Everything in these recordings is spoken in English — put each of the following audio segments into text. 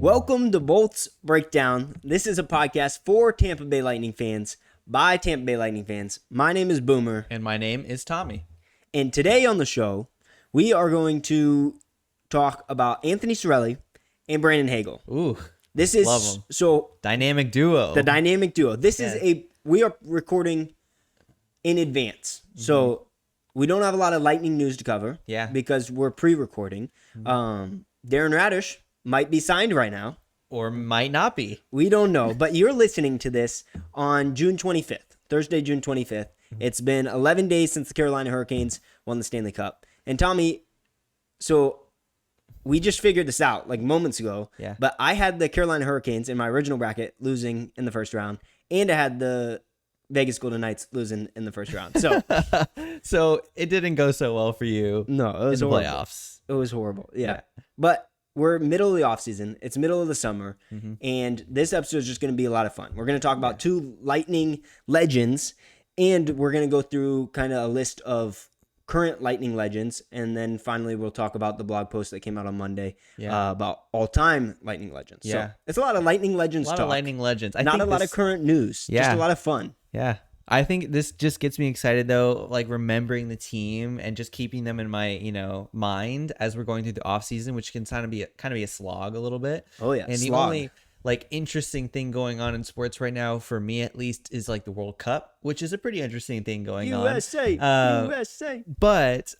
Welcome to Bolts Breakdown. This is a podcast for Tampa Bay Lightning fans, by Tampa Bay Lightning fans. My name is Boomer. And my name is Tommy. And today on the show, we are going to talk about Anthony Cirelli and Brandon Hagel. Ooh, this is love 'em. So Dynamic duo. the dynamic duo. This is we are recording in advance. Mm-hmm. So we don't have a lot of Lightning news to cover. Yeah. Because we're pre-recording. Darren Radish might be signed right now. Or might not be. We don't know, but you're listening to this on June 25th, Thursday, June 25th. It's been 11 days since the Carolina Hurricanes won the Stanley Cup. And Tommy, so we just figured this out like moments ago, but I had the Carolina Hurricanes in my original bracket losing in the first round, and I had the Vegas Golden Knights losing in the first round. So so it didn't go so well for you. No, it was in the horrible. Playoffs. It was horrible. Yeah. But we're middle of the offseason. It's middle of the summer. And this episode is just going to be a lot of fun. We're going to talk about two Lightning legends, and we're going to go through kind of a list of current Lightning legends. And then finally, we'll talk about the blog post that came out on Monday about all-time Lightning legends. So it's a lot of Lightning legends talk. A lot of Lightning legends. Not a lot of current news. Just a lot of fun. Yeah. I think this just gets me excited, though, like remembering the team and just keeping them in my, mind as we're going through the off season, which can kind of be a slog a little bit. Oh, yeah. And the only interesting thing going on in sports right now, for me at least, is like the World Cup, which is a pretty interesting thing going on. USA. But,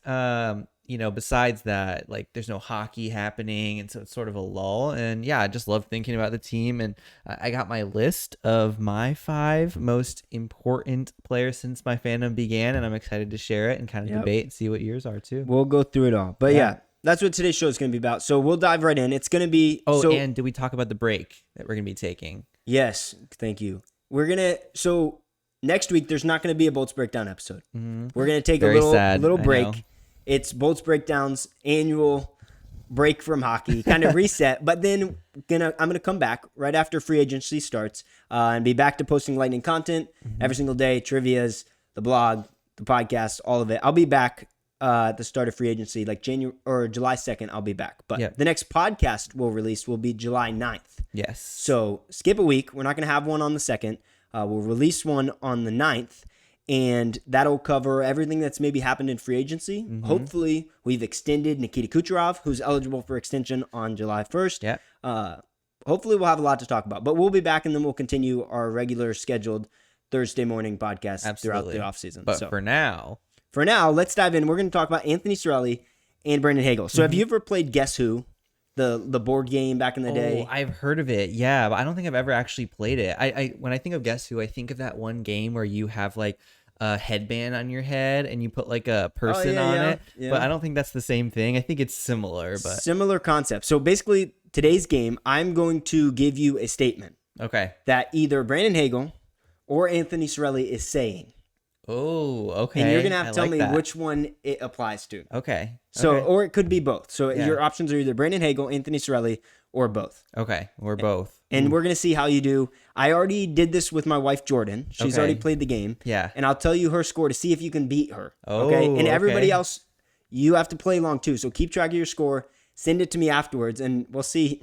besides that, like there's no hockey happening. And so it's sort of a lull. And yeah, I just love thinking about the team. And I got my list of my 5 most important players since my fandom began. And I'm excited to share it and kind of debate and see what yours are too. We'll go through it all. But yeah, that's what today's show is going to be about. So we'll dive right in. It's going to be... and did we talk about the break that we're going to be taking? Yes. Thank you. We're going to... So next week, there's not going to be a Bolts Breakdown episode. We're going to take a little break. It's Bolts Breakdown's annual break from hockey, kind of reset. But then I'm gonna come back right after free agency starts and be back to posting Lightning content every single day, trivias, the blog, the podcast, all of it. I'll be back at the start of free agency, like January or July 2nd. I'll be back. But the next podcast we'll release will be July 9th. Yes. So skip a week. We're not gonna have one on the 2nd. We'll release one on the 9th. And that'll cover everything that's maybe happened in free agency. Hopefully, we've extended Nikita Kucherov, who's eligible for extension on July 1st. Hopefully, we'll have a lot to talk about. But we'll be back, and then we'll continue our regular scheduled Thursday morning podcast throughout the offseason. But for now, let's dive in. We're going to talk about Anthony Cirelli and Brandon Hagel. So have you ever played Guess Who? The board game back in the day? I've heard of it, but I don't think I've ever actually played it. I when I think of Guess Who, I think of that one game where you have like a headband on your head and you put like a person on it. But I don't think that's the same thing. I think it's similar, but similar concept. So basically, today's game, I'm going to give you a statement. Okay. That either Brandon Hagel or Anthony Cirelli is saying. Oh, okay. And you're going to have to tell me which one it applies to. Okay. So, or it could be both. So your options are either Brandon Hagel, Anthony Cirelli, or both. Okay. Or both. And we're going to see how you do. I already did this with my wife, Jordan. She's already played the game. Yeah. And I'll tell you her score to see if you can beat her. Okay. And everybody else, you have to play along too. So keep track of your score. Send it to me afterwards, and we'll see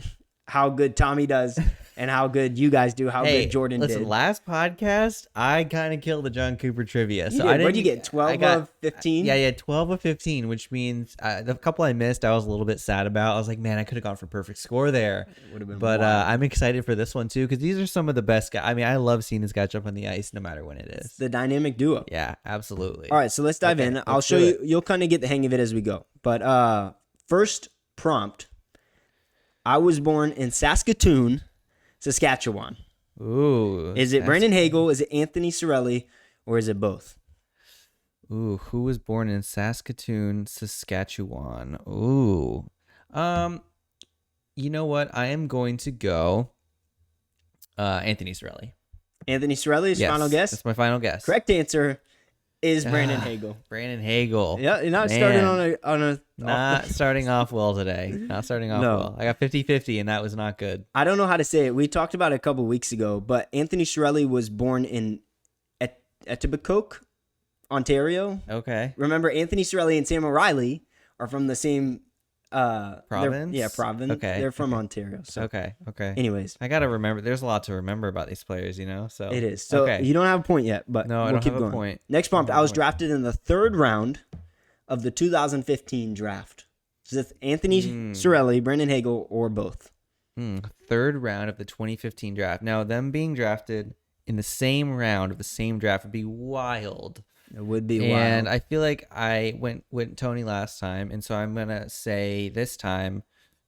how good Tommy does and how good you guys do, how good Jordan did. Listen, last podcast, I kind of killed the John Cooper trivia. So what did you get, 12 of 15? Yeah, 12 of 15, which means the couple I missed, I was a little bit sad about. I was like, man, I could have gone for perfect score there. Would have been but I'm excited for this one, too, because these are some of the best guys. I mean, I love seeing this guy jump on the ice no matter when it is. It's the dynamic duo. Yeah, absolutely. All right, so let's dive in. I'll show you. You'll kind of get the hang of it as we go. But first prompt, I was born in Saskatoon, Saskatchewan. Ooh. Is it Brandon Hagel? Is it Anthony Cirelli? Or is it both? Ooh, who was born in Saskatoon, Saskatchewan? Ooh. You know what? I am going to go Anthony Cirelli. Anthony Cirelli is your final guess? That's my final guess. Correct answer is Brandon Hagel. Brandon Hagel. Yeah, you're not starting on a not starting off well today. Not starting off well. I got 50-50 and that was not good. I don't know how to say it. We talked about it a couple weeks ago, but Anthony Cirelli was born in Etobicoke, Ontario. Okay. Remember, Anthony Cirelli and Sam O'Reilly are from the same Province? Yeah, Province. Okay. They're from Ontario. So. Okay. Anyways. I got to remember. There's a lot to remember about these players, So it is. So you don't have a point yet, but no, we'll I don't keep have going. A point. Next prompt. I was drafted in the 3rd round of the 2015 draft. Is it Anthony Cirelli, Brandon Hagel, or both? 3rd round of the 2015 draft. Now, them being drafted in the same round of the same draft would be wild. It would be wild. And I feel like I went Tony last time, and so I'm gonna say this time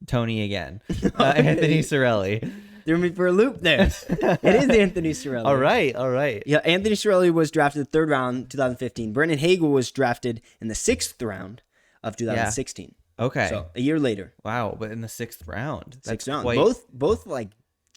Tony again. Anthony Cirelli. Threw me for a loop there. It is Anthony Cirelli. All right. Yeah, Anthony Cirelli was drafted 3rd round 2015. Brandon Hagel was drafted in the 6th round of 2016. Okay. So a year later. Wow, but in the 6th round. That's both like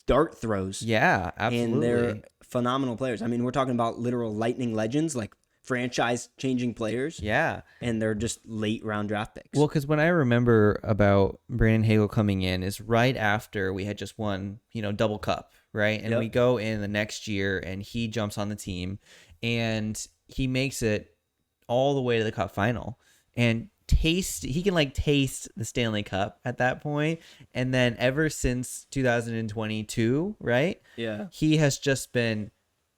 dart throws. Yeah, absolutely. And they're phenomenal players. I mean, we're talking about literal Lightning legends, like franchise-changing players. Yeah. And they're just late-round draft picks. Well, because when I remember about Brandon Hagel coming in is right after we had just won, double cup, right? And we go in the next year, and he jumps on the team, and he makes it all the way to the cup final. And he can taste the Stanley Cup at that point, and then ever since 2022, right? Yeah, he has just been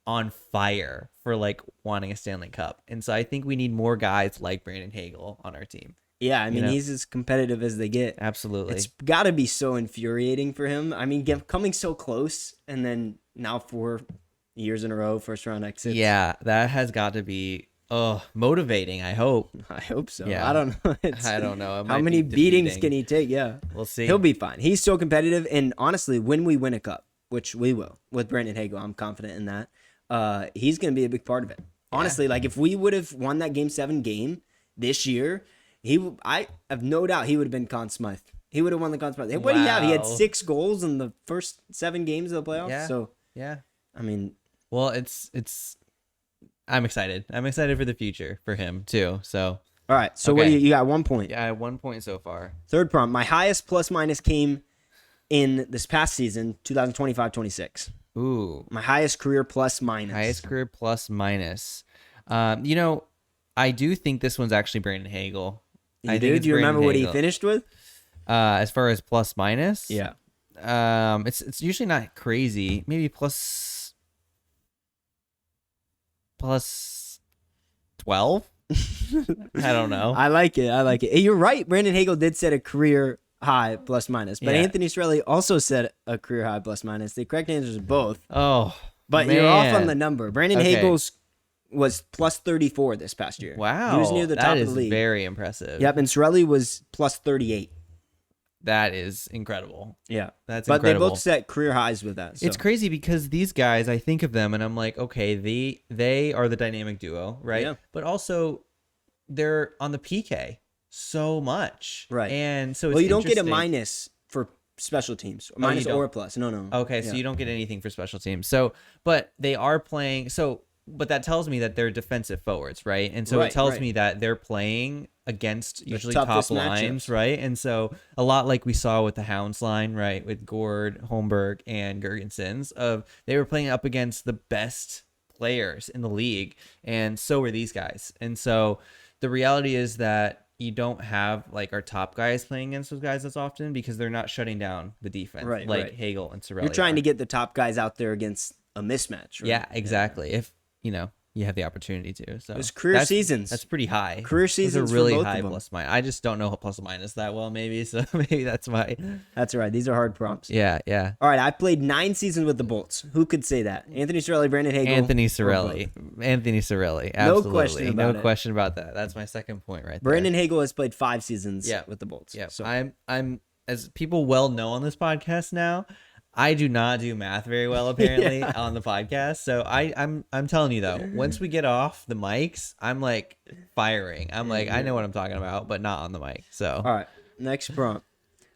on fire for wanting a Stanley Cup, and so I think we need more guys like Brandon Hagel on our team. Yeah, I mean he's as competitive as they get. Absolutely, it's got to be so infuriating for him. I mean, coming so close, and then now 4 years in a row first round exits. Yeah, that has got to be. Oh, motivating, I hope. I hope so. Yeah. I don't know. I don't know. How many beatings can he take? Yeah. We'll see. He'll be fine. He's so competitive. And honestly, when we win a cup, which we will with Brandon Hagel, I'm confident in that, he's going to be a big part of it. Honestly, if we would have won that Game 7 game this year, I have no doubt he would have been Conn Smythe. He would have won the Conn Smythe. What do you have? He had 6 goals in the first 7 games of the playoffs. Yeah. So, yeah. I mean. Well, it's. I'm excited. I'm excited for the future for him too. So, all right. So what you got? 1 point. Yeah, I have 1 point so far. 3rd prompt. My highest plus minus came in this past season, 2025-26. Ooh, my highest career plus minus. Highest career plus minus. I do think this one's actually Brandon Hagel. Do you remember what he finished with? As far as plus minus, yeah. It's usually not crazy. Maybe plus 12. I don't know. I like it. Hey, you're right. Brandon Hagel did set a career high plus minus, but Anthony Cirelli also set a career high plus minus. The correct answers are both. Oh, but man. You're off on the number. Brandon Hagel's was plus 34 this past year. Wow, he was near the top of the league. That is very impressive. Yep, and Cirelli was plus 38. That is incredible. Yeah. That's but incredible. They both set career highs with that. So. It's crazy because these guys, I think of them and I'm like, okay, they are the dynamic duo, right? Yeah. But also they're on the PK so much. Right. And so it's you don't get a minus for special teams. Minus or a plus. No. Okay, so you don't get anything for special teams. So, but they are playing. But that tells me that they're defensive forwards, right? And so it tells me that they're playing against usually top lines, right? And so a lot like we saw with the Hounds line, right? With Gord, Holmberg, and Gergensons, they were playing up against the best players in the league, and so were these guys. And so the reality is that you don't have our top guys playing against those guys as often because they're not shutting down the defense Hagel and Cirelli. You're trying to get the top guys out there against a mismatch, right? Yeah, exactly. Yeah. If you have the opportunity to. So it's career seasons. That's pretty high. Career seasons are really for both high of them. plus minus. I just don't know plus minus that well, maybe. So maybe that's why. That's all right. These are hard prompts. Yeah. All right. I played 9 seasons with the Bolts. Who could say that? Anthony Cirelli, Brandon Hagel. Anthony Cirelli. Absolutely. No question about that. That's my second point right there. Brandon Hagel has played 5 seasons with the Bolts. Yeah. So I'm as people well know on this podcast now, I do not do math very well apparently on the podcast. So I'm telling you though, once we get off the mics, I'm firing. I'm I know what I'm talking about, but not on the mic. So all right, next prompt.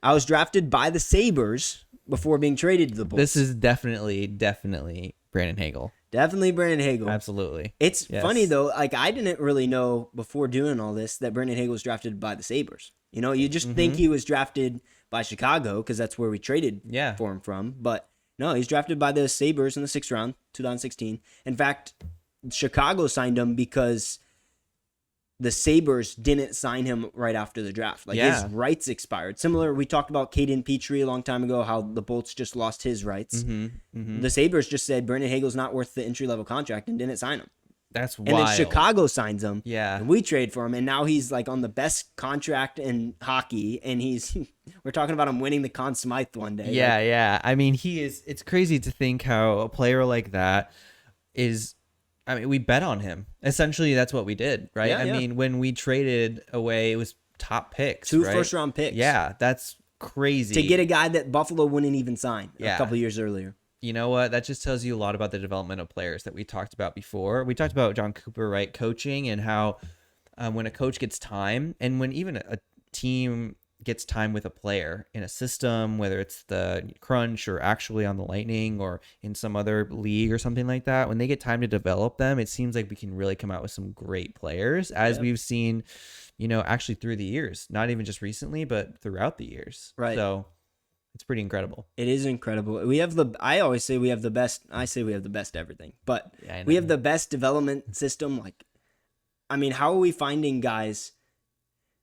I was drafted by the Sabres before being traded to the Bulls. This is definitely Brandon Hagel. Definitely Brandon Hagel. Absolutely. It's funny though, I didn't really know before doing all this that Brandon Hagel was drafted by the Sabres. You just think he was drafted by Chicago because that's where we traded for him from. But no, he's drafted by the Sabres in the 6th round, 2016. In fact, Chicago signed him because the Sabres didn't sign him right after the draft. Like his rights expired. Similar, we talked about Caden Petrie a long time ago, how the Bolts just lost his rights. The Sabres just said Brandon Hagel's not worth the entry-level contract and didn't sign him. That's wild. And then Chicago signs him. Yeah. And we trade for him. And now he's like on the best contract in hockey. And we're talking about him winning the Conn Smythe one day. Yeah, yeah. I mean, it's crazy to think how a player like that is. I mean, we bet on him. Essentially, that's what we did, right? Yeah, I mean, when we traded away, it was top picks. 2 first-round picks. Yeah, that's crazy. To get a guy that Buffalo wouldn't even sign a couple years earlier. You know what? That just tells you a lot about the development of players that we talked about before. We talked about John Cooper, right? Coaching and how when a coach gets time and when even a team gets time with a player in a system, whether it's the Crunch or actually on the Lightning or in some other league or something like that, when they get time to develop them, it seems like we can really come out with some great players, as we've seen, actually through the years, not even just recently, but throughout the years. Right. So it's pretty incredible. It is incredible. I always say we have the best. I say we have the best everything, but we have the best development system. Like, I mean, how are we finding guys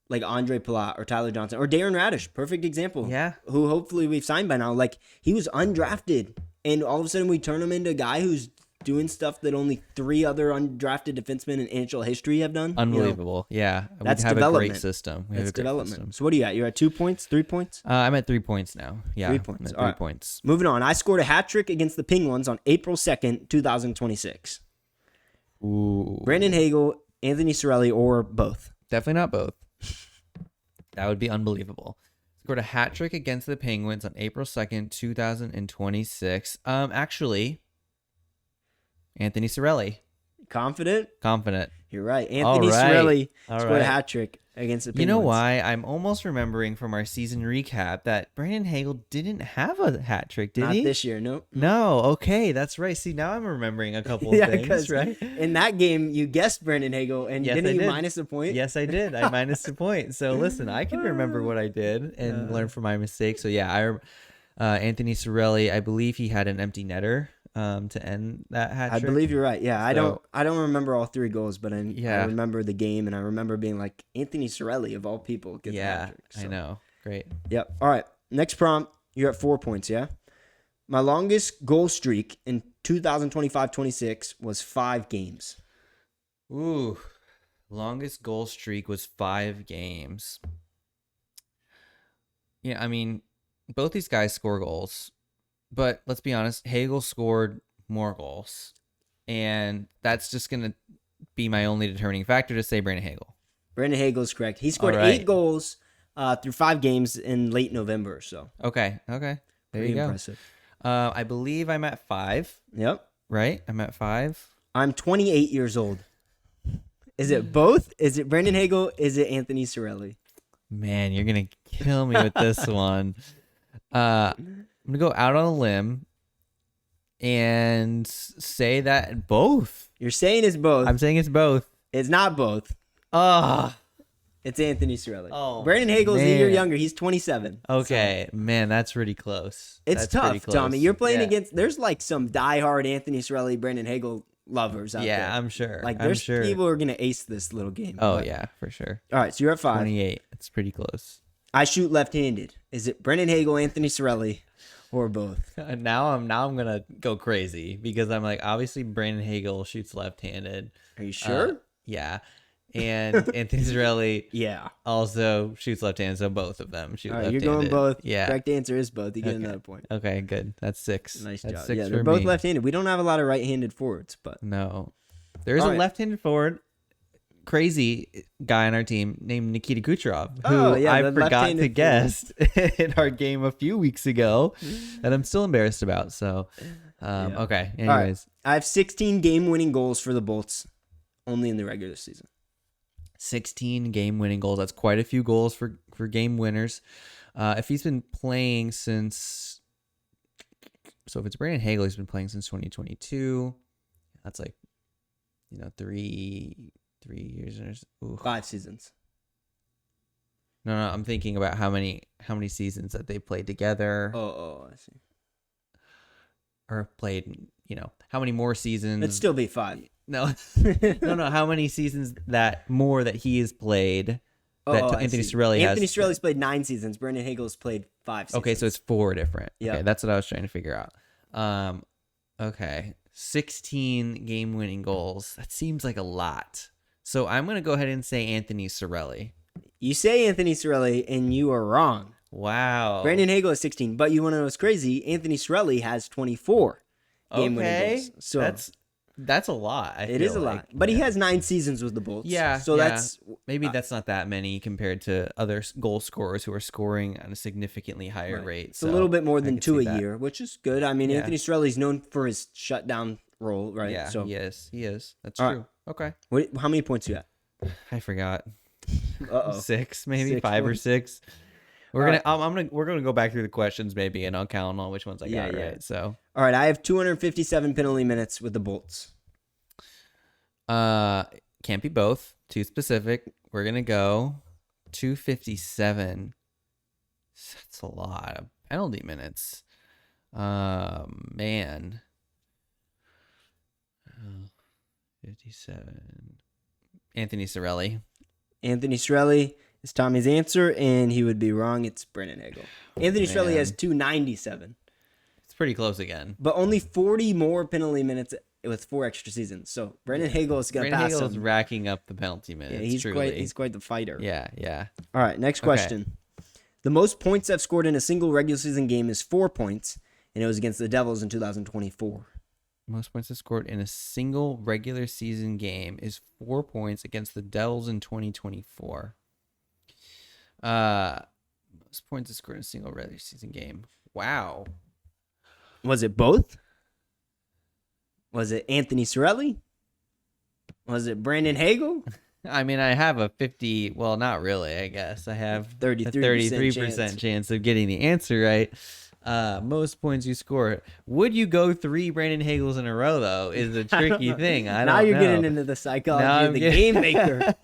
like Andre Palat or Tyler Johnson or Darren Radish? Perfect example. Yeah. Who hopefully we've signed by now. Like, he was undrafted, and all of a sudden we turn him into a guy who's doing stuff that only 3 other undrafted defensemen in NHL history have done. Unbelievable. Yeah. That's we have development. A great system. That's development. So what are you at? You're at 2 points, 3 points? I'm at 3 points now. Yeah. 3 points. I'm at 3 points. Moving on. I scored a hat trick against the Penguins on April 2nd, 2026. Ooh. Brandon Hagel, Anthony Cirelli, or both? Definitely not both. That would be unbelievable. Scored a hat trick against the Penguins on April 2nd, 2026. Actually, Anthony Cirelli. Confident? You're right. Anthony Cirelli scored a hat trick against the Penguins. You know why? I'm almost remembering from our season recap that Brandon Hagel didn't have a hat trick, did he? Not this year, nope. No, okay, that's right. See, now I'm remembering a couple of things, right? In that game, you guessed Brandon Hagel, and didn't you minus a point? Yes, I did. I minus a point. So listen, I can remember what I did and learn from my mistakes. So yeah, Anthony Cirelli, I believe he had an empty netter to end that hat trick. I believe you're right. Yeah, I don't remember all 3 goals, but I remember the game, and I remember being like, Anthony Cirelli of all people gets a hat trick. So. I know. Great. Yep. All right. Next prompt. You're at 4 points. Yeah. My longest goal streak in 2025-26 was 5 games. Ooh, longest goal streak was 5 games. Yeah, I mean, both these guys score goals. But let's be honest, Hagel scored more goals. And that's just going to be my only determining factor to say Brandon Hagel. Brandon Hagel is correct. He scored 8 goals through 5 games in late November. So Okay. There you go. Impressive. I believe I'm at 5. Yep. Right? I'm at 5. I'm 28 years old. Is it both? Is it Brandon Hagel? Is it Anthony Cirelli? Man, you're going to kill me with this one. I'm going to go out on a limb and say that both. You're saying it's both. I'm saying it's both. It's not both. It's Anthony Cirelli. Oh, Brandon Hagel is a year younger. He's 27. Okay, so. Man, that's pretty close. It's tough, Tommy. You're playing against. There's like some diehard Anthony Cirelli, Brandon Hagel lovers out there. Yeah, I'm sure. Like there's people who are gonna ace this little game. Oh yeah, for sure. All right, so you're at 5. 28. It's pretty close. I shoot left-handed. Is it Brandon Hagel, Anthony Cirelli, or both? Now I'm gonna go crazy because I'm like, obviously Brandon Hagel shoots left-handed. Are you sure? Yeah. And Anthony Cirelli also shoots left-handed, so both of them shoot left-handed. You're going both. Yeah. Correct answer is both. You get another point. Okay, good. That's 6. Nice That's job. 6 yeah, for they're both me. left-handed. We don't have a lot of right-handed forwards, but no. There's a left-handed forward, crazy guy on our team named Nikita Kucherov, who I forgot to guess in our game a few weeks ago that I'm still embarrassed about. So, okay. Anyways. Right. I have 16 game-winning goals for the Bolts only in the regular season. 16 game-winning goals. That's quite a few goals for game winners. If he's been playing since... So if it's Brandon Hagel, he's been playing since 2022. That's like, 3 years. Ooh. 5 seasons. No, I'm thinking about how many seasons that they played together. Oh, I see. Or played, how many more seasons. It'd still be 5. No, no. How many seasons that he has played that Anthony Cirelli has? Anthony Cirelli's played 9 seasons. Brandon Hagel's played 5 seasons. Okay, so it's 4 different. Yeah. Okay, that's what I was trying to figure out. Okay. 16 game-winning goals. That seems like a lot. So I'm going to go ahead and say Anthony Cirelli. You say Anthony Cirelli, and you are wrong. Wow. Brandon Hagel has 16. But you want to know what's crazy? Anthony Cirelli has 24 game-winning goals. So that's a lot. It is a lot. But he has 9 seasons with the Bolts. Yeah. So that's... Maybe that's not that many compared to other goal scorers who are scoring at a significantly higher rate. It's a little bit more than 2 a year, which is good. I mean, Anthony Cirelli's known for his shutdown role, right? Yeah, so, he is. That's true. Right. Okay. How many points you got? I forgot. 6, maybe 6 5 points. or 6. We're gonna go back through the questions maybe, and I'll count on which ones I got right. So all right, I have 257 penalty minutes with the Bolts. Can't be both. Too specific. We're gonna go 257. That's a lot of penalty minutes. Man. 57. Anthony Cirelli. Anthony Cirelli is Tommy's answer, and he would be wrong. It's Brandon Hagel. Anthony Cirelli has 297. It's pretty close again. But only 40 more penalty minutes with 4 extra seasons. So Brandon Hagel is going to pass him. Brandon Hagel is racking up the penalty minutes. Yeah, he's quite the fighter. Yeah. All right, next question. The most points I've scored in a single regular season game is 4 points, and it was against the Devils in 2024. Most points I've scored in a single regular season game is 4 points against the Devils in 2024. Most points I've scored in a single regular season game. Wow. Was it both? Was it Anthony Cirelli? Was it Brandon Hagel? I mean, I have a 50. Well, not really, I guess. I have 33% chance of getting the answer right. Most points you score. Would you go 3 Brandon Hagels in a row, though, is a tricky thing. Now you're getting into the psychology of the game maker.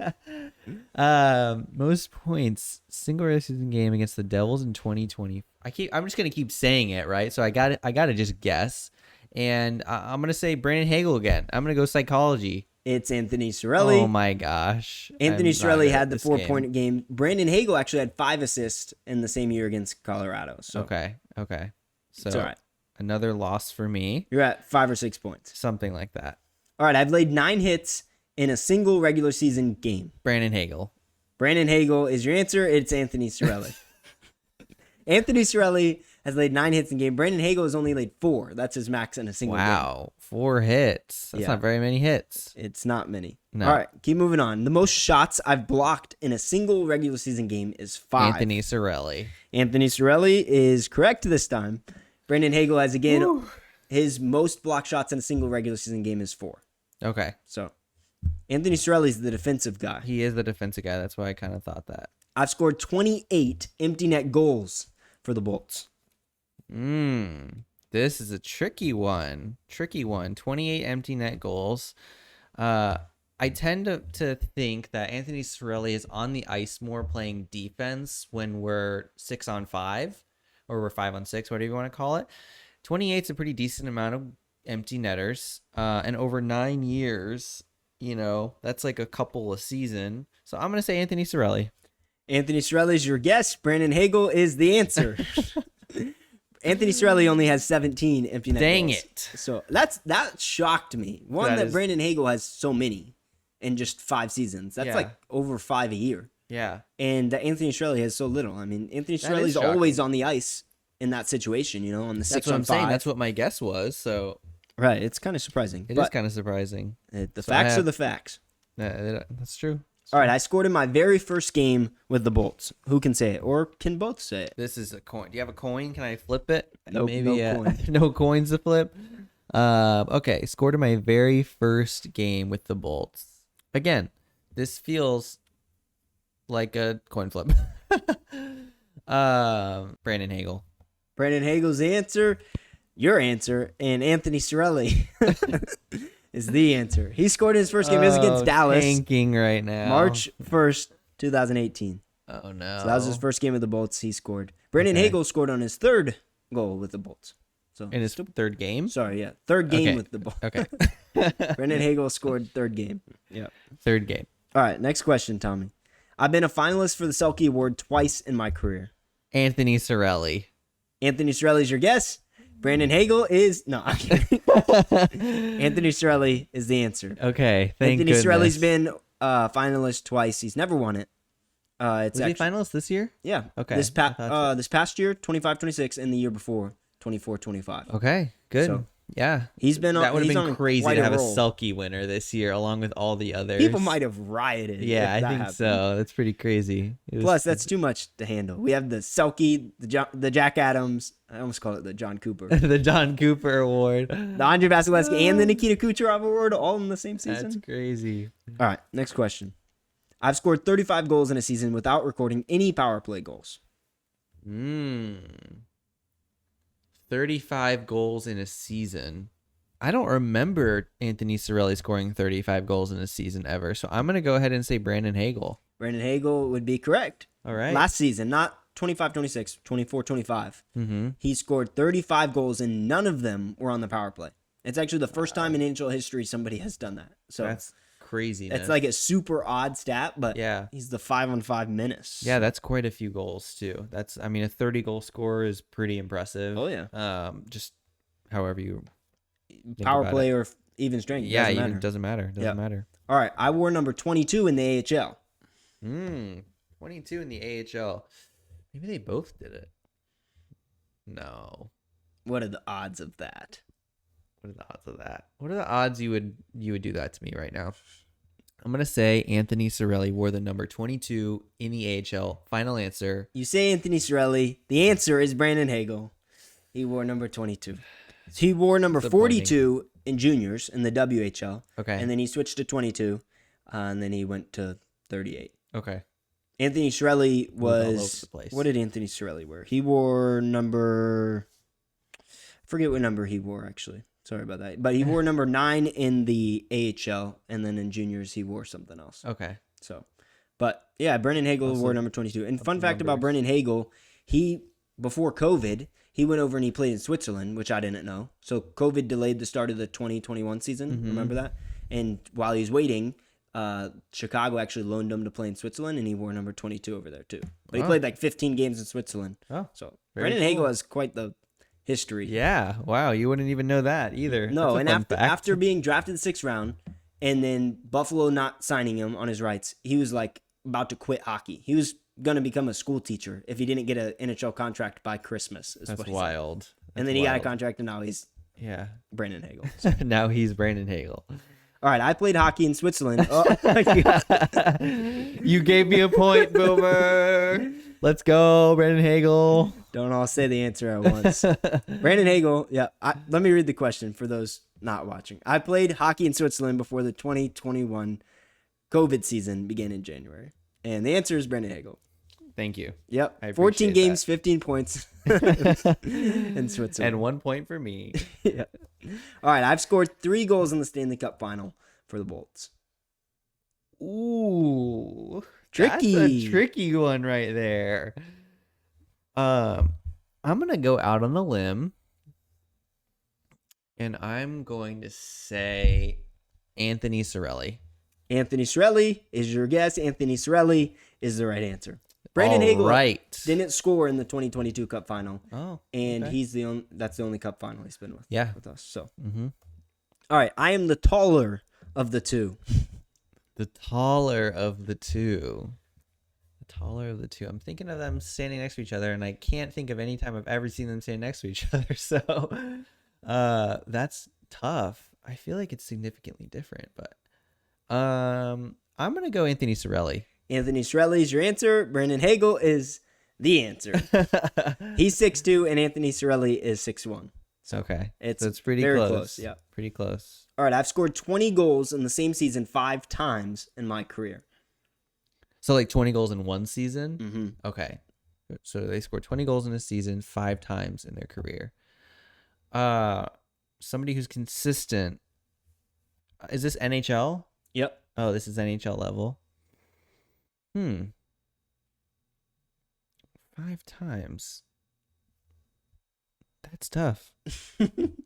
Most points, single regular season game against the Devils in 2020. I'm just gonna keep saying it, right? So I gotta just guess, and I'm gonna say Brandon Hagel again. I'm gonna go psychology. It's Anthony Cirelli. Oh my gosh! Anthony Cirelli had the 4-point game. Brandon Hagel actually had 5 assists in the same year against Colorado. So okay. So it's all right. Another loss for me. You're at 5 or 6 points. Something like that. All right, I've laid 9 hits in a single regular season game. Brandon Hagel. Brandon Hagel is your answer. It's Anthony Cirelli. Anthony Cirelli has laid 9 hits in game. Brandon Hagel has only laid 4. That's his max in a single game. Wow, 4 hits. That's not very many hits. It's not many. No. All right, keep moving on. The most shots I've blocked in a single regular season game is 5. Anthony Cirelli. Anthony Cirelli is correct this time. Brandon Hagel has, again, his most block shots in a single regular season game is 4. Okay. So, Anthony Cirelli is the defensive guy. He is the defensive guy. That's why I kind of thought that. I've scored 28 empty net goals for the Bolts. This is a tricky one. 28 empty net goals. I tend to think that Anthony Cirelli is on the ice more playing defense when we're 6-on-5 or we're 5-on-6, whatever you want to call it. 28 is a pretty decent amount of empty netters. And over 9 years, that's like a couple a season. So I'm going to say Anthony Cirelli. Anthony Cirelli is your guess. Brandon Hagel is the answer. Anthony Cirelli only has 17 empty net goals. Dang it. So that shocked me. That Brandon Hagel has so many in just 5 seasons. That's like over 5 a year. Yeah. And Anthony Cirelli has so little. I mean, Anthony Cirelli's always on the ice in that situation, on the 6-on-5. That's what I'm saying. That's what my guess was. So right. It's kind of surprising. It is kind of surprising. The facts are the facts. That's true. All right, I scored in my very first game with the Bolts. Who can say it? Or can both say it? This is a coin. Do you have a coin? Can I flip it? Nope, no coin. No coins to flip? Okay, scored in my very first game with the Bolts. Again, this feels like a coin flip. Brandon Hagel. Brandon Hagel's answer, your answer, and Anthony Cirelli is the answer. He scored in his first game. It was against Dallas. Tanking right now. March 1st, 2018. Oh, no. So that was his first game with the Bolts. He scored. Brandon Hagel scored on his 3rd goal with the Bolts. So in his third game. Sorry, yeah, third game Okay. with the ball. Okay. Brandon Hagel scored third game. Yeah, third game. All right, next question, Tommy. I've been a finalist for the Selke Award twice in my career. Anthony Cirelli. Anthony Cirelli is your guess. Brandon Hagel is no. I'm kidding. Anthony Cirelli is the answer. Okay, thank Anthony goodness. Cirelli's been finalist twice. He's never won it. Was he finalist this year? Yeah. Okay. This past year, 25-26, and the year before, 24-25. Okay, good. So, yeah, he's been on. That would have he's been on crazy quite to have a roll. Selke winner this year, along with all the others. People might have rioted. Yeah, if that I think happened. so. That's pretty crazy. Plus, that's too much to handle. We have the Selke, the Jack Adams. I almost called it the John Cooper. the John Cooper Award, The Andre Vasilevsky and the Nikita Kucherov Award all in the same season. That's crazy. All right, next question. I've scored 35 goals in a season without recording any power play goals. 35 goals in a season. I don't remember Anthony Cirelli scoring 35 goals in a season ever, so I'm going to go ahead and say Brandon Hagel. Brandon Hagel would be correct. All right. Last season, not 25-26, 24-25. Mm-hmm. He scored 35 goals, and none of them were on the power play. It's actually the first time in NHL history somebody has done that. So That's crazy. it's like a super odd stat, but yeah, he's the 5-on-5 menace. yeah, that's quite a few goals too. A 30-goal score is pretty impressive. Oh yeah. Just however you Power play or even strength. Yeah, doesn't even matter. doesn't matter. Doesn't matter. All right, I wore number 22 in the AHL. 22 in the AHL. Maybe they both did it. No. What are the odds of that? What are the odds of that? What are the odds you would do that to me right now? I'm gonna say Anthony Cirelli wore the number 22 in the AHL. Final answer. You say Anthony Cirelli. The answer is Brandon Hagel. He wore number 22. He wore number 42 in juniors in the WHL. Okay. And then he switched to 22, and then he went to 38. Okay. Anthony Cirelli Moved all over was. the place. What did Anthony Cirelli wear? He wore number. I forget what number he wore actually. Sorry about that. But he wore number 9 in the AHL, and then in juniors he wore something else. Okay. So, but yeah, Brandon Hagel wore number 22. And fun fact about Brandon Hagel, before COVID, he went over and he played in Switzerland, which I didn't know. So COVID delayed the start of the 2021 season. Mm-hmm. Remember that? And while he was waiting, Chicago actually loaned him to play in Switzerland, and he wore number 22 over there too. But he played like 15 games in Switzerland. Oh, so Brandon Hagel has quite the history. Yeah. Wow. You wouldn't even know that either. No, and after being drafted the 6th round, and then Buffalo not signing him on his rights, he was like about to quit hockey. He was going to become a school teacher if he didn't get an NHL contract by Christmas. That's wild. And then he got a contract, and now he's Brandon Hagel. So. Now he's Brandon Hagel. All right, I played hockey in Switzerland. You gave me a point, Boomer. Let's go, Brandon Hagel. Don't all say the answer at once. Brandon Hagel, let me read the question for those not watching. I played hockey in Switzerland before the 2021 COVID season began in January. And the answer is Brandon Hagel. Thank you. Yep. 14 games, 15 points in Switzerland. And 1 point for me. Yeah. All right, I've scored 3 goals in the Stanley Cup final for the Bolts. Ooh. Tricky. That's a tricky one right there. I'm going to go out on a limb, and I'm going to say Anthony Cirelli. Anthony Cirelli is your guess. Anthony Cirelli is the right answer. Brandon Hagel didn't score in the 2022 Cup final. Oh, and that's the only Cup final he's been with. Yeah, with us. So, All right, I am the taller of the two. The taller of the two. The taller of the two. I'm thinking of them standing next to each other, and I can't think of any time I've ever seen them standing next to each other. So, that's tough. I feel like it's significantly different, but I'm gonna go Anthony Cirelli. Anthony Cirelli is your answer. Brandon Hagel is the answer. He's 6'2", and Anthony Cirelli is 6'1". So okay, it's pretty very close. Yeah, pretty close. All right, I've scored 20 goals in the same season 5 times in my career. So like 20 goals in one season? Mm-hmm. Okay. So they scored 20 goals in a season 5 times in their career. Somebody who's consistent. Is this NHL? Yep. Oh, this is NHL level. 5 times. That's tough.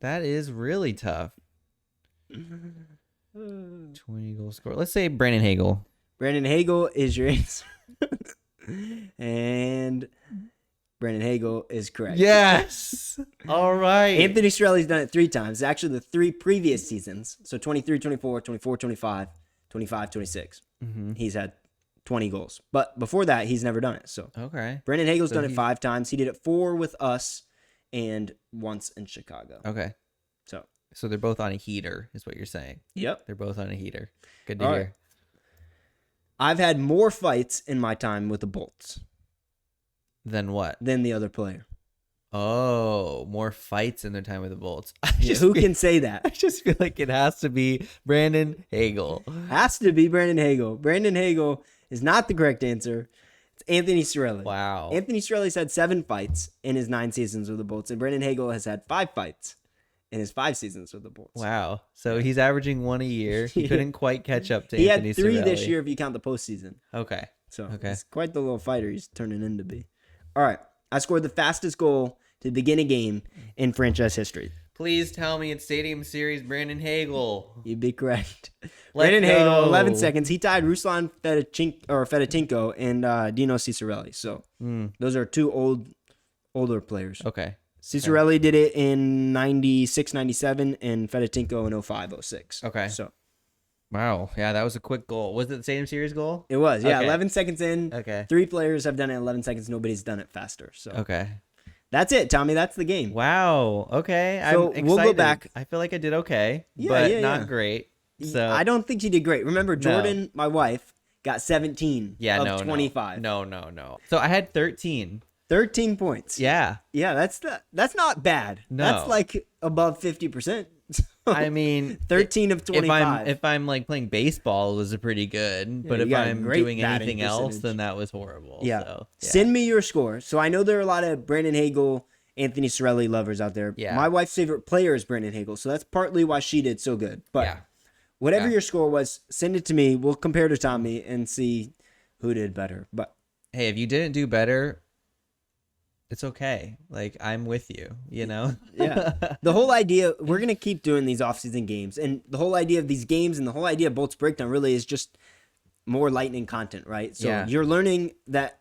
That is really tough. 20 goal scorer. Let's say Brandon Hagel. Brandon Hagel is your answer. And Brandon Hagel is correct. Yes. All right. Anthony Cirelli's done it 3 times. Actually, the 3 previous seasons. So 23, 24, 24, 25, 25, 26. He's had 20 goals. But before that, he's never done it. So okay. Brandon Hagel's done it 5 times. He did it 4 with us and once in Chicago. Okay. So they're both on a heater, is what you're saying. Yep. They're both on a heater. Good to hear. Right. I've had more fights in my time with the Bolts. Than what? Than the other player. Oh, more fights in their time with the Bolts. Who can say that? I just feel like it has to be Brandon Hagel. Has to be Brandon Hagel. Brandon Hagel is not the correct answer. It's Anthony Cirelli. Wow. Anthony Cirelli's had 7 fights in his 9 seasons with the Bolts, and Brandon Hagel has had 5 fights in his 5 seasons with the Bolts. Wow. So he's averaging 1 a year. He couldn't quite catch up to Anthony Cirelli. He had 3 this year if you count the postseason. Okay. So he's quite the little fighter he's turning into be. All right. I scored the fastest goal to begin a game in franchise history. Please tell me it's Stadium Series Brandon Hagel. You'd be correct. Brandon Hagel, 11 seconds. He tied Ruslan Fedotenko and Dino Cirelli. So those are 2 older players. Okay. Cirelli did it in 96, 97, and Fedotenko in 05, 06. Okay. So, wow. Yeah, that was a quick goal. Was it the Stadium Series goal? It was, yeah. Okay. 11 seconds in. Okay. 3 players have done it in 11 seconds. Nobody's done it faster. So okay. That's it, Tommy. That's the game. Wow. Okay. So I'm excited. we'll go back. I feel like I did okay, but not great. So I don't think you did great. Remember, Jordan, my wife, got 17 of 25. No. So I had 13. 13 points. Yeah. Yeah, that's not bad. No. That's like above 50%. I mean, 13 of 25. If I'm like playing baseball, it was pretty good. But if I'm doing anything else, then that was horrible. Yeah. So, yeah. Send me your score. So I know there are a lot of Brandon Hagel, Anthony Cirelli lovers out there. Yeah. My wife's favorite player is Brandon Hagel. So that's partly why she did so good. But whatever your score was, send it to me. We'll compare to Tommy and see who did better. But hey, if you didn't do better, it's okay. Like, I'm with you, you know? Yeah. The whole idea, we're going to keep doing these off-season games. And the whole idea of these games and the whole idea of Bolts Breakdown really is just more Lightning content, right? So you're learning that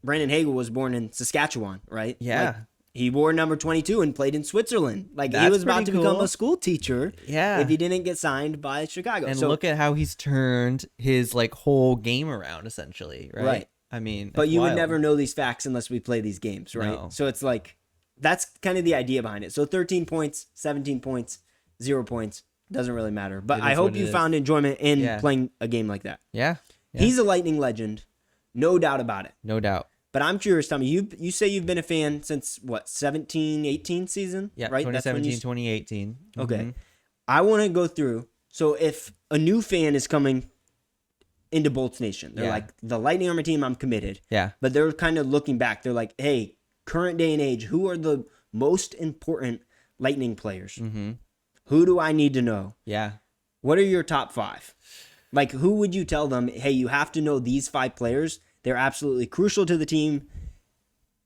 Brandon Hagel was born in Saskatchewan, right? Yeah. Like, he wore number 22 and played in Switzerland. Like, he was about to become a school teacher if he didn't get signed by Chicago. And look at how he's turned his, like, whole game around, essentially, right? Right. I mean, but you would never know these facts unless we play these games, right? No. So it's like, that's kind of the idea behind it. So 13 points, 17 points, 0 points, doesn't really matter. But I hope you found enjoyment in playing a game like that. Yeah. He's a Lightning legend, no doubt about it. No doubt. But I'm curious, Tommy, you say you've been a fan since, what, 17, 18 season? Yeah, right? 2017, 2018. Okay. Mm-hmm. I want to go through. So if a new fan is coming into Bolts Nation, they're like, the Lightning are my team, I'm committed. Yeah. But they're kind of looking back. They're like, hey, current day and age, who are the most important Lightning players? Mm-hmm. Who do I need to know? Yeah. What are your top 5? Like, who would you tell them, hey, you have to know these 5 players. They're absolutely crucial to the team.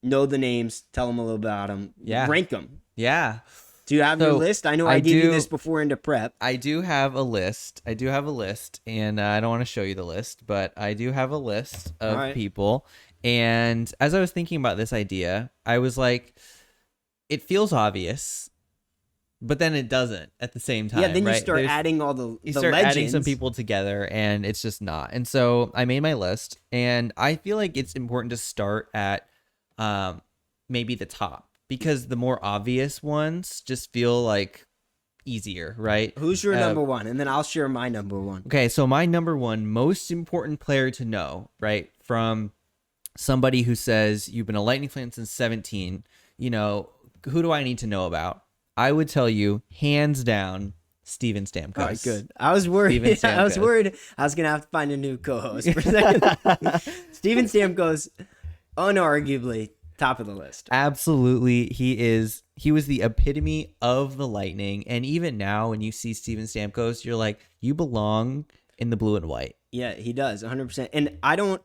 Know the names. Tell them a little about them. Yeah. Rank them. Yeah. Do you have your list? I know I gave you this before into prep. I do have a list. And I don't want to show you the list, but I do have a list of people. And as I was thinking about this idea, I was like, it feels obvious, but then it doesn't at the same time. Yeah, then you start adding all the legends. Adding some people together, and it's just not. And so I made my list, and I feel like it's important to start at maybe the top. Because the more obvious ones just feel like easier, right? Who's your number 1? And then I'll share my number 1. Okay, so my number 1 most important player to know, right? From somebody who says, you've been a Lightning fan since 17, you know, who do I need to know about? I would tell you, hands down, Steven Stamkos. All right, good. I was worried. I was worried I was going to have to find a new co-host for a second. Steven Stamkos, unarguably, top of the list. Absolutely. He was the epitome of the Lightning. And even now, when you see Steven Stamkos, you're like, you belong in the blue and white. Yeah, he does, 100%. And I'm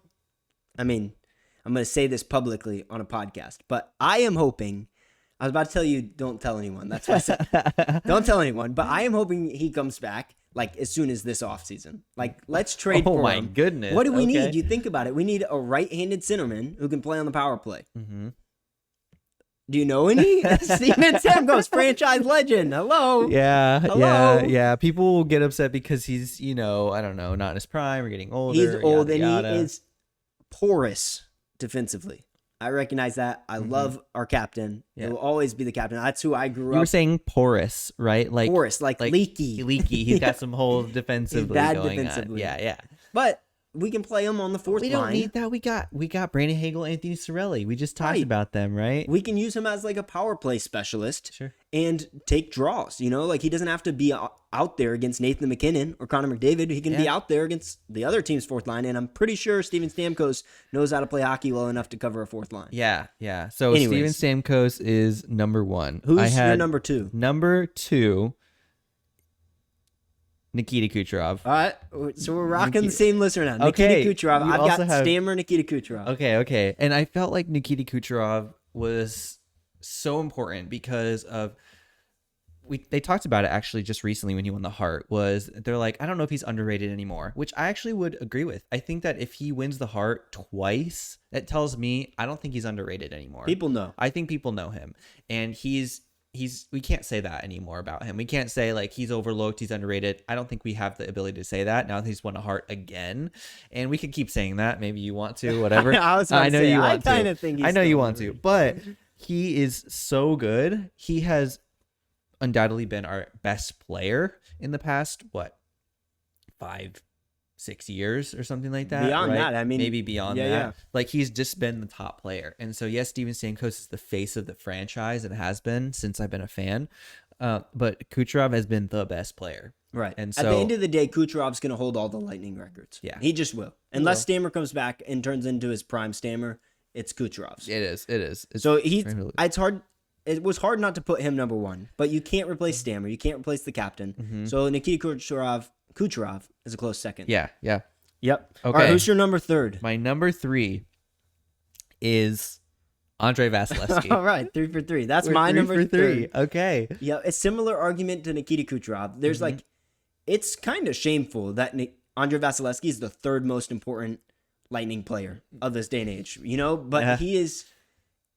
going to say this publicly on a podcast, but I am hoping I was about to tell you, don't tell anyone. That's why I said, don't tell anyone. But I am hoping he comes back like as soon as this offseason. Like, let's trade for him. Oh my goodness. What do we need? You think about it. We need a right-handed centerman who can play on the power play. Mm-hmm. Do you know any? Steven Stamkos, franchise legend. Hello. Yeah. People will get upset because he's, I don't know, not in his prime or getting older. He's old and he is porous defensively. I recognize that. I love our captain. Yeah. He will always be the captain. That's who I grew up. You were saying porous, right? Like porous, like leaky. Leaky. He's got some holes defensively. He's bad going defensively. On. Yeah. But we can play him on the fourth line. We don't need that. We got Brandon Hagel, Anthony Cirelli. We just talked about them, right? We can use him as like a power play specialist and take draws. Like he doesn't have to be out there against Nathan McKinnon or Connor McDavid. He can be out there against the other team's fourth line. And I'm pretty sure Steven Stamkos knows how to play hockey well enough to cover a fourth line. Yeah. So Steven Stamkos is number one. Who's your number two? Number two, Nikita Kucherov. All right, so we're rocking the same listener now. Nikita Kucherov. I've got Stammer, Nikita Kucherov. Okay. And I felt like Nikita Kucherov was so important because of they talked about it actually just recently when he won the Hart. They're like, I don't know if he's underrated anymore, which I actually would agree with. I think that if he wins the Hart twice, that tells me I don't think he's underrated anymore. People know. I think people know him, and we can't say that anymore about him. We can't say like he's overlooked, he's underrated. I don't think we have the ability to say that now that he's won a Hart again. And we can keep saying that. Maybe you want to, whatever. I know you want to. I know you want to, but he is so good. He has undoubtedly been our best player in the past, 5-6 years or something like that. Beyond that, I mean, maybe beyond that. Yeah. Like he's just been the top player. And so yes, Steven Stamkos is the face of the franchise and has been since I've been a fan. But Kucherov has been the best player. Right. And so at the end of the day, Kucherov's going to hold all the Lightning records. Yeah. He just will. Unless Stammer comes back and turns into his prime Stammer, it's Kucherov's. It is. So it's hard. It was hard not to put him number one, but you can't replace Stammer. You can't replace the captain. Mm-hmm. So Nikita Kucherov is a close second. Yeah. Yep. Okay. All right, who's your number third? My number three is Andrei Vasilevsky. All right, 3 for 3. That's my number three. Okay. Yeah, a similar argument to Nikita Kucherov. There's it's kind of shameful that Andrei Vasilevsky is the third most important Lightning player of this day and age. But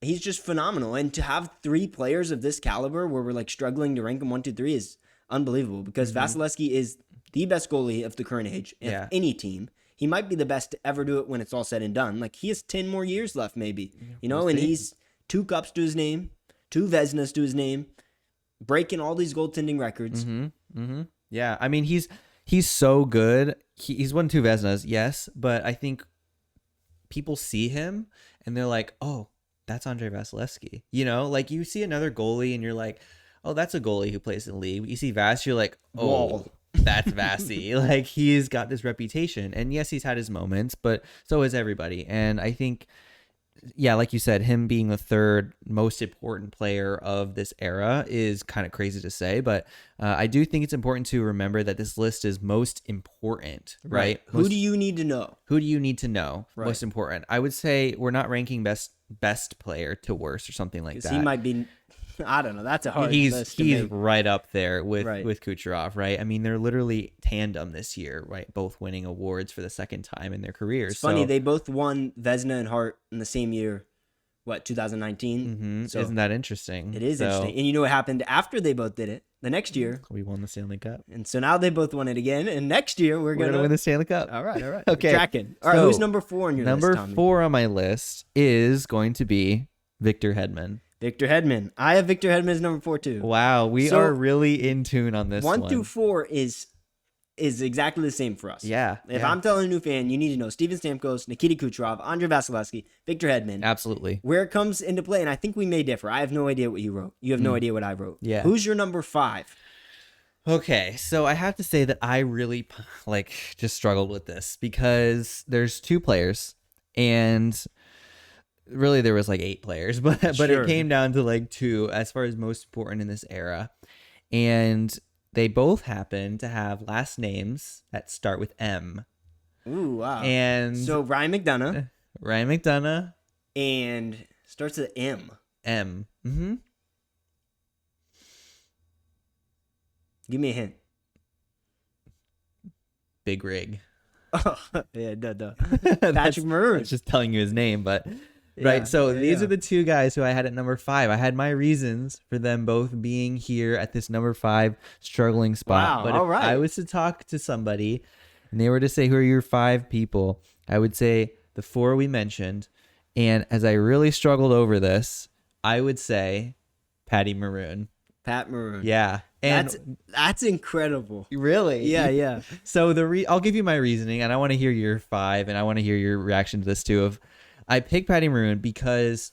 he's just phenomenal. And to have 3 players of this caliber where we're like struggling to rank them 1, 2, 3 is unbelievable because Vasilevsky is the best goalie of the current age of any team. He might be the best to ever do it when it's all said and done. Like he has 10 more years left maybe, and he's 2 cups to his name, 2 Vezinas to his name, breaking all these goaltending records. Yeah. I mean, he's so good. He's won 2 Vezinas, yes, but I think people see him and they're like, oh, that's Andrei Vasilevsky. Like you see another goalie and you're like, oh, that's a goalie who plays in the league. You see Vass, you're like, oh, that's Vassy. Like he's got this reputation. And yes, he's had his moments, but so has everybody. And I think, like you said, him being the third most important player of this era is kind of crazy to say. But I do think it's important to remember that this list is most important, right? Who do you need to know? Right. Most important. I would say we're not ranking best player to worst or something like that. He might be, I don't know. That's a hard list. He's right up there with Kucherov, right? I mean, they're literally tandem this year, right? Both winning awards for the second time in their careers. It's funny, they both won Vezina and Hart in the same year. 2019? Mm-hmm. So isn't that interesting? It is interesting. And you know what happened after they both did it? The next year, we won the Stanley Cup. And so now they both won it again. And next year, we're going to win the Stanley Cup. All right. Okay. Tracking. All right, who's number 4 on your list, Tommy? Number 4 on my list is going to be Victor Hedman. Victor Hedman. I have Victor Hedman as number 4 too. Wow, we are really in tune on this one. 1 through 4 is exactly the same for us. Yeah. If I'm telling a new fan, you need to know Steven Stamkos, Nikita Kucherov, Andrei Vasilevsky, Victor Hedman. Absolutely. Where it comes into play, and I think we may differ. I have no idea what you wrote. You have no idea what I wrote. Yeah. Who's your number 5? Okay, so I have to say that I really just struggled with this because there's 2 players and really there was 8 players, but it came down to 2 as far as most important in this era. And they both happen to have last names that start with M. Ooh, wow. And so Ryan McDonough. And And starts with M. M. Mm-hmm. Give me a hint. Big Rig. Oh, yeah, duh. Patrick Maroon. I was just telling you his name, but right. So these are the two guys who I had at number 5. I had my reasons for them both being here at this number 5 struggling spot. Wow, But all if I was to talk to somebody and they were to say, who are your 5 people? I would say the 4 we mentioned. And as I really struggled over this, I would say Patty Maroon. Pat Maroon. Yeah. And that's incredible. Really? Yeah. So I'll give you my reasoning, and I want to hear your 5, and I want to hear your reaction to this too. I picked Patty Maroon because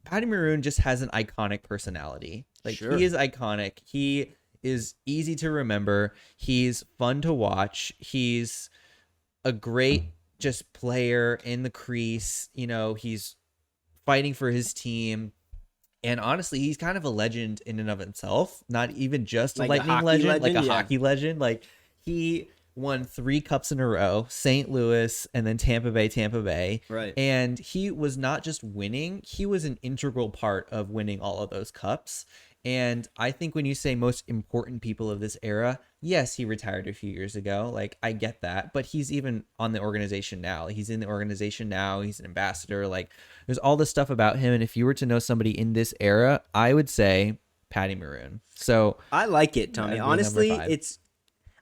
Patty Maroon just has an iconic personality. Like, sure. He is iconic. He is easy to remember. He's fun to watch. He's a great just player in the crease. You know, he's fighting for his team. And honestly, he's kind of a legend in and of himself. Not even just a Lightning legend, like a hockey legend. Like, he won 3 cups in a row, St. Louis and then Tampa Bay. Right. And he was not just winning, he was an integral part of winning all of those cups. And I think when you say most important people of this era, yes, he retired a few years ago. Like, I get that, but he's even on the organization now. He's in the organization now. He's an ambassador. Like, there's all this stuff about him. And if you were to know somebody in this era, I would say Patty Maroon. So I like it, Tommy. Honestly,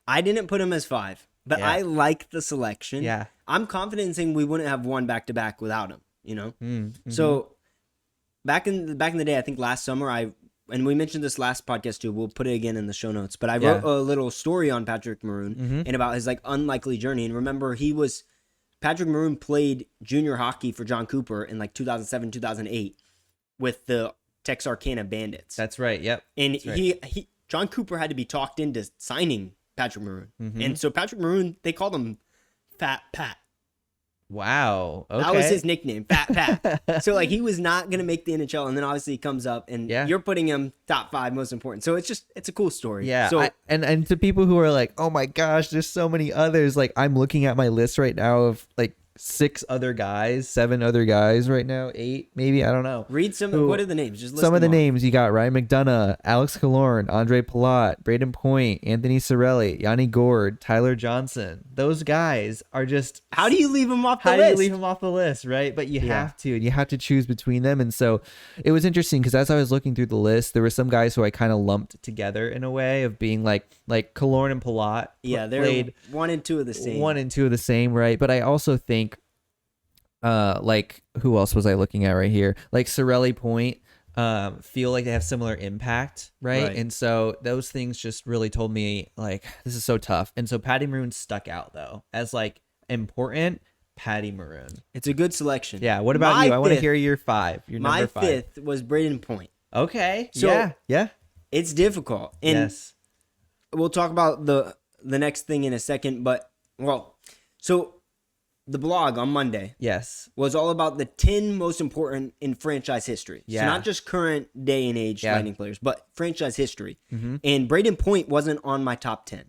I didn't put him as 5, but I like the selection. Yeah. I'm confident in saying we wouldn't have won back-to-back without him, you know? Mm-hmm. So back in the day, I think last summer, and we mentioned this last podcast too, we'll put it again in the show notes, but I wrote a little story on Patrick Maroon and about his like unlikely journey. And remember, Patrick Maroon played junior hockey for John Cooper in like 2007, 2008 with the Texarkana Bandits. That's right. Yep. And John Cooper had to be talked into signing Patrick Maroon. And so Patrick Maroon, they called him Fat Pat. Wow. Okay. That was his nickname, Fat Pat. So like, he was not going to make the NHL, and then obviously he comes up, and you're putting him top 5 most important. So it's a cool story. Yeah. So and to people who are like, oh my gosh, there's so many others. Like, I'm looking at my list right now of like 6 other guys, 7 other guys right now, 8 maybe, I don't know. Read some. What are the names? Just list some of the off. names. You got Ryan McDonough, Alex Killorn, Andre Palat, Braden Point, Anthony Cirelli, Yanni Gourde, Tyler Johnson. Those guys are just. How do you leave them off the list? How do you leave them off the list, right? But you have to, and you have to choose between them. And so it was interesting because as I was looking through the list, there were some guys who I kind of lumped together in a way of being like Killorn and Palat. Yeah, they're played 1 and 2 of the same. 1 and 2 of the same, right? But I also think. Like, who else was I looking at right here? Like Cirelli Point, feel like they have similar impact, right? And so those things just really told me like, this is so tough. And so Patty Maroon stuck out though as like important. Patty Maroon. It's a good selection. Yeah. What about you? I want to hear your 5. Your number 5. My 5th was Braden Point. Okay. So yeah. It's difficult. And yes. We'll talk about the next thing in a second, but so the blog on Monday was all about the 10 most important in franchise history. Yeah. So not just current day and age Lightning players, but franchise history. Mm-hmm. And Braden Point wasn't on my top 10.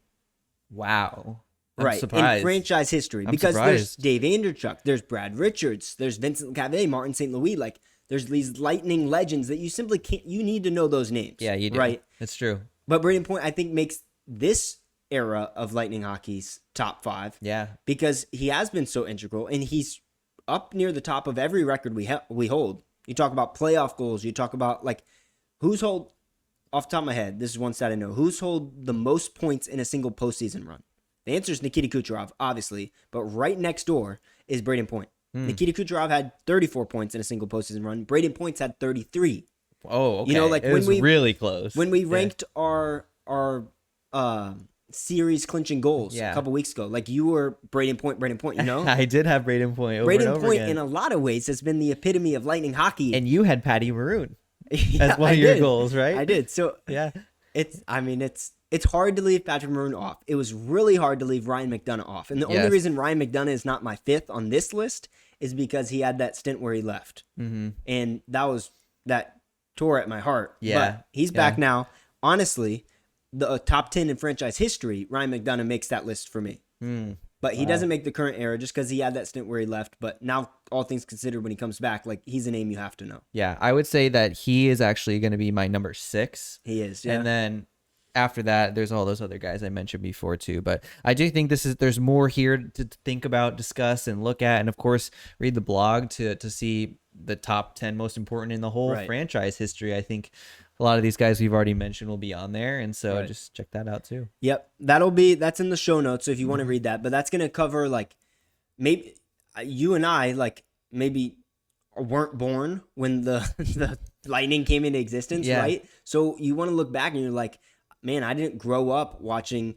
Wow. I'm surprised. In franchise history. Because there's Dave Anderchuk, there's Brad Richards, there's Vincent Cavay, Martin St. Louis. Like, there's these Lightning legends that you simply can't, you need to know those names. Yeah, you do. Right? It's true. But Braden Point, I think, makes this era of Lightning hockey's top 5. Yeah. Because he has been so integral, and he's up near the top of every record we hold. You talk about playoff goals. You talk about, like, off the top of my head, this is one stat I know, who's hold the most points in a single postseason run? The answer is Nikita Kucherov, obviously, but right next door is Braden Point. Nikita Kucherov had 34 points in a single postseason run. Braden Point's had 33. Oh, okay. You know, like, it was really close. When we ranked our series clinching goals a couple weeks ago, like, you were Braden Point, you know? I did have Braden Point over Braden and over Point, again. in a lot of ways, has been the epitome of Lightning hockey. And you had Patty Maroon as one of your goals, right? I did. So yeah, it's hard to leave Patrick Maroon off. It was really hard to leave Ryan McDonough off. And the only reason Ryan McDonough is not my 5th on this list is because he had that stint where he left. Mm-hmm. And that tore at my heart. Yeah. But he's back now. Honestly, the top 10 in franchise history, Ryan McDonough makes that list for me. But he doesn't make the current era just because he had that stint where he left. But now, all things considered, when he comes back, like, he's a name you have to know. Yeah, I would say that he is actually going to be my number 6. He is, yeah. And then after that, there's all those other guys I mentioned before too. But I do think there's more here to think about, discuss, and look at, and of course read the blog to see the top 10 most important in the whole franchise history. I think a lot of these guys we've already mentioned will be on there, and so just check that out too. Yep, that's in the show notes. So if you want to read that, but that's gonna cover like maybe you and I like maybe weren't born when the Lightning came into existence, right? So you want to look back and you're like, man, I didn't grow up watching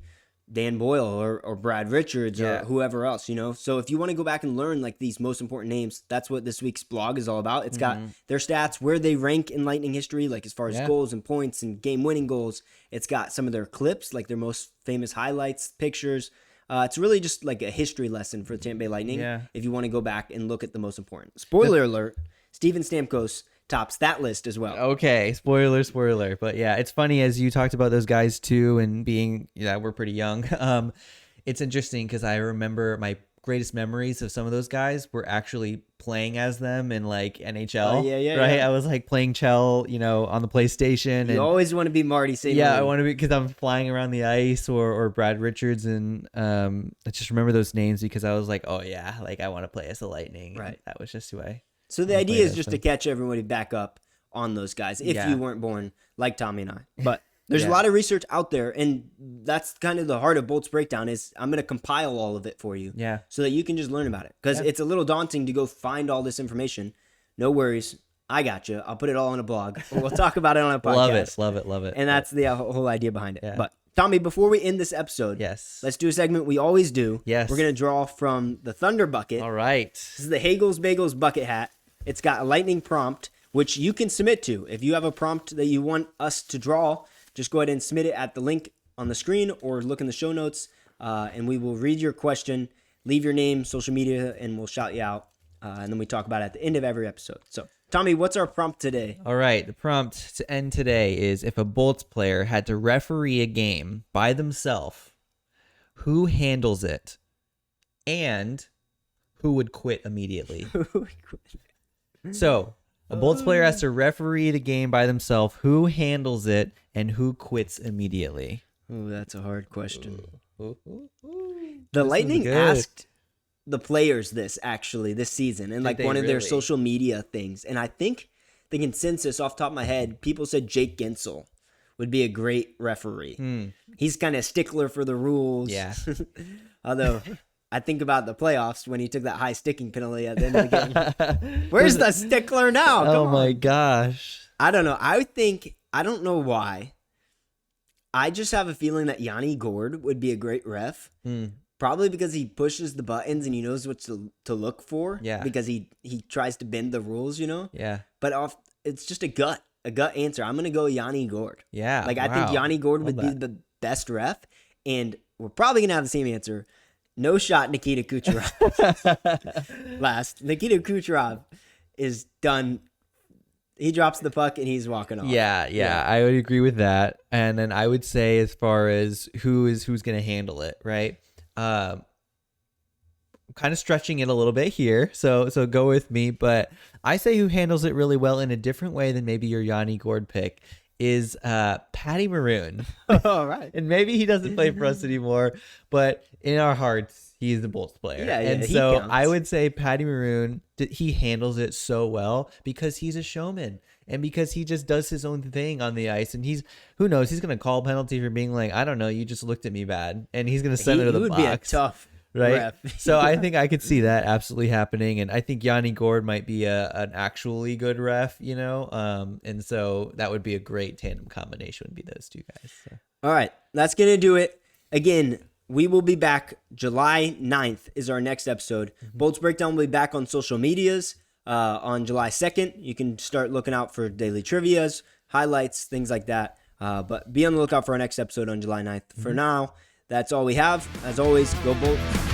Dan Boyle or Brad Richards or whoever else, you know? So if you want to go back and learn like these most important names, that's what this week's blog is all about. It's got their stats, where they rank in Lightning history, like as far as goals and points and game-winning goals. It's got some of their clips, like their most famous highlights, pictures. It's really just like a history lesson for the Tampa Bay Lightning if you want to go back and look at the most important. Spoiler alert, Steven Stamkos tops that list as well. Okay, spoiler. But yeah, it's funny as you talked about those guys too, and being we're pretty young. It's interesting because I remember my greatest memories of some of those guys were actually playing as them in like NHL. Right. I was like playing Chell, on the PlayStation. You always want to be Marty St. I want to be, because I'm flying around the ice, or Brad Richards, and I just remember those names because I was like, oh yeah, like I want to play as the Lightning. Right. And that was just who I. So the idea is just to catch everybody back up on those guys if you weren't born like Tommy and I. But there's a lot of research out there, and that's kind of the heart of Bolts Breakdown is I'm going to compile all of it for you so that you can just learn about it. Because it's a little daunting to go find all this information. No worries. I got you. I'll put it all on a blog. We'll talk about it on a podcast. Love it. And that's the whole idea behind it. Yeah. But Tommy, before we end this episode, let's do a segment we always do. We're going to draw from the Thunder Bucket. All right. This is the Hagel's Bagels bucket hat. It's got a lightning prompt, which you can submit to. If you have a prompt that you want us to draw, just go ahead and submit it at the link on the screen or look in the show notes, and we will read your question, leave your name, social media, and we'll shout you out, and then we talk about it at the end of every episode. So, Tommy, what's our prompt today? All right, the prompt to end today is if a Bolts player had to referee a game by themselves, who handles it, and who would quit immediately? So, a Bolts player has to referee the game by themselves. Who handles it and who quits immediately? Oh, that's a hard question. The Lightning asked the players this season, and like one of their social media things. And I think the consensus off the top of my head, people said Jake Gensel would be a great referee. He's kind of a stickler for the rules. Yeah. Although I think about the playoffs when he took that high sticking penalty at the end of the game. Where's the stickler now? Oh my gosh. I don't know. I don't know why. I just have a feeling that Yanni Gourde would be a great ref. Probably because he pushes the buttons and he knows what to look for. Yeah. Because he tries to bend the rules, Yeah. But it's just a gut answer. I'm going to go Yanni Gourde. Yeah. I think Yanni Gourde would be the best ref. And we're probably going to have the same answer. No shot Nikita Kucherov. Last. Nikita Kucherov is done. He drops the puck and he's walking off. Yeah, I would agree with that. And then I would say as far as who's going to handle it, right? Kind of stretching it a little bit here, so go with me. But I say who handles it really well in a different way than maybe your Yanni Gourde pick is Patty Maroon. All right. And maybe he doesn't play for us anymore, but in our hearts, he's the Bolts player. Yeah, and so I would say Patty Maroon, he handles it so well because he's a showman and because he just does his own thing on the ice. And who knows, he's going to call a penalty for being like, I don't know, you just looked at me bad. And he's going to send it to the box. He would be a tough right? So I think I could see that absolutely happening, and I think Yanni Gourde might be an actually good ref, and so that would be a great tandem combination, would be those two guys. So. All right, that's going to do it. Again, we will be back July 9th is our next episode. Bolts Breakdown will be back on social medias on July 2nd. You can start looking out for daily trivias, highlights, things like that. But be on the lookout for our next episode on July 9th. For now, that's all we have. As always, go Bolts.